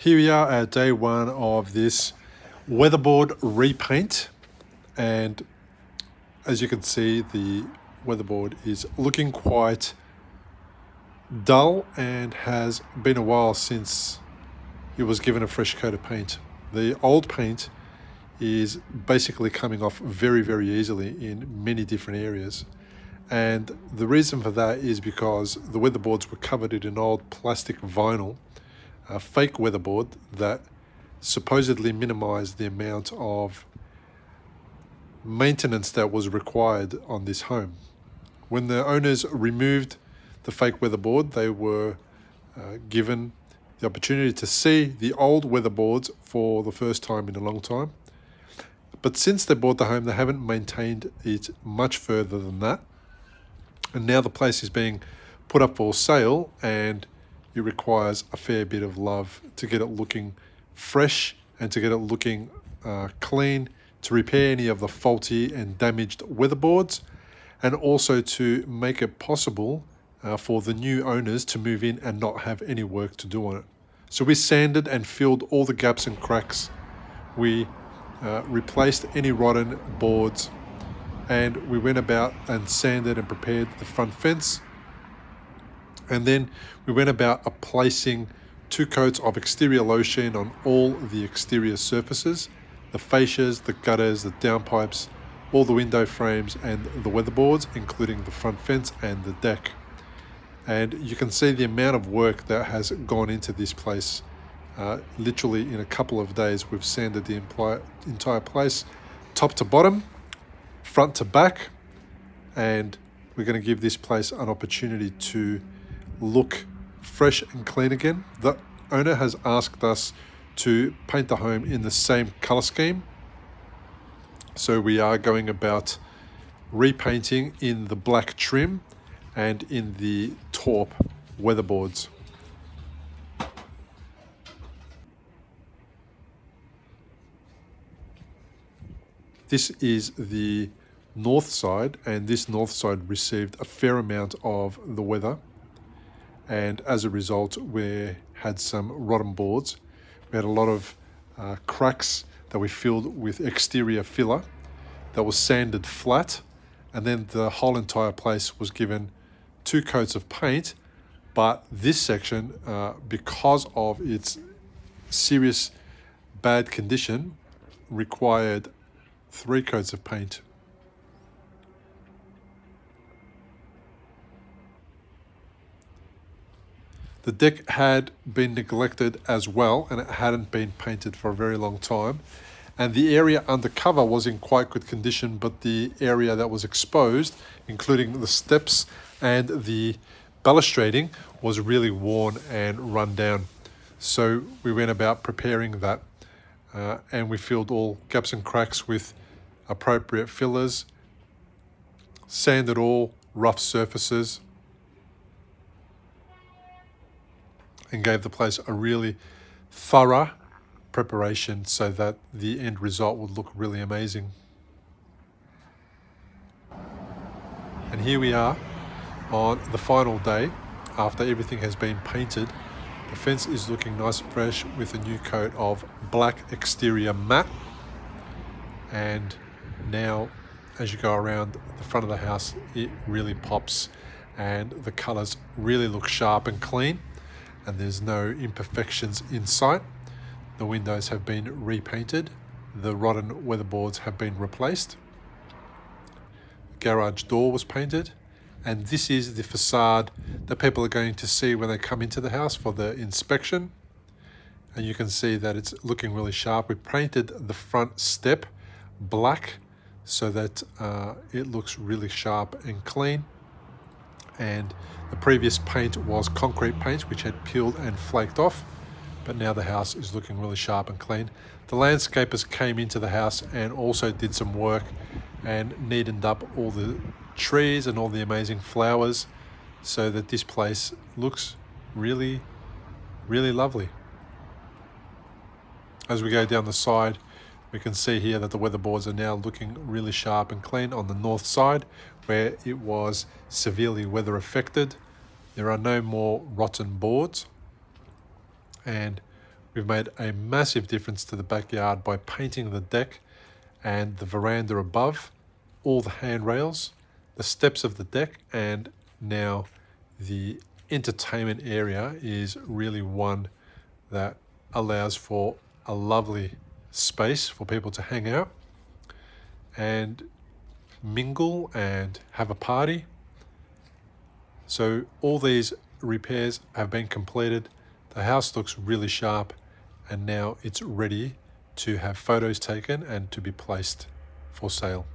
Here we are at day one of this weatherboard repaint, and as you can see, the weatherboard is looking quite dull and has been a while since it was given a fresh coat of paint. The old paint is basically coming off very, very easily in many different areas. And the reason for that is because the weatherboards were covered in an old plastic vinyl, a fake weatherboard that supposedly minimized the amount of maintenance that was required on this home. When the owners removed the fake weatherboard, they were given the opportunity to see the old weatherboards for the first time in a long time. But since they bought the home, they haven't maintained it much further than that. And now the place is being put up for sale, and it requires a fair bit of love to get it looking fresh and to get it looking clean, to repair any of the faulty and damaged weatherboards, and also to make it possible for the new owners to move in and not have any work to do on it. So we sanded and filled all the gaps and cracks. We replaced any rotten boards, and we went about and sanded and prepared the front fence. And then we went about placing 2 coats of exterior lotion on all the exterior surfaces, the fascias, the gutters, the downpipes, all the window frames and the weatherboards, including the front fence and the deck. And you can see the amount of work that has gone into this place. Literally in a couple of days, we've sanded the entire place, top to bottom, front to back, and we're going to give this place an opportunity to look fresh and clean again. The owner has asked us to paint the home in the same color scheme, so we are going about repainting in the black trim and in the taupe weatherboards. This is the north side, and this north side received a fair amount of the weather, and as a result we had some rotten boards. We had a lot of cracks that we filled with exterior filler that was sanded flat, and then the whole entire place was given 2 coats of paint. But this section, because of its serious bad condition, required 3 coats of paint. The deck had been neglected as well, and it hadn't been painted for a very long time. And the area under cover was in quite good condition, but the area that was exposed, including the steps and the balustrading, was really worn and run down. So we went about preparing that, and we filled all gaps and cracks with appropriate fillers, sanded all rough surfaces, and gave the place a really thorough preparation so that the end result would look really amazing. And here we are on the final day after everything has been painted. The fence is looking nice and fresh with a new coat of black exterior matte, and now as you go around the front of the house it really pops and the colors really look sharp and clean, and there's no imperfections in sight. The windows have been repainted, the rotten weatherboards have been replaced, the garage door was painted, and this is the facade that people are going to see when they come into the house for the inspection. And you can see that it's looking really sharp. We painted the front step black so that it looks really sharp and clean. And the previous paint was concrete paint, which had peeled and flaked off, but now the house is looking really sharp and clean. The landscapers came into the house and also did some work and neatened up all the trees and all the amazing flowers so that this place looks really, really lovely. As we go down the side, we can see here that the weatherboards are now looking really sharp and clean on the north side, where it was severely weather affected. There are no more rotten boards, and We've made a massive difference to the backyard by painting the deck and the veranda above, all the handrails, the steps of the deck, and now the entertainment area is really one that allows for a lovely space for people to hang out and mingle and have a party. So all these repairs have been completed. The house looks really sharp, and now it's ready to have photos taken and to be placed for sale.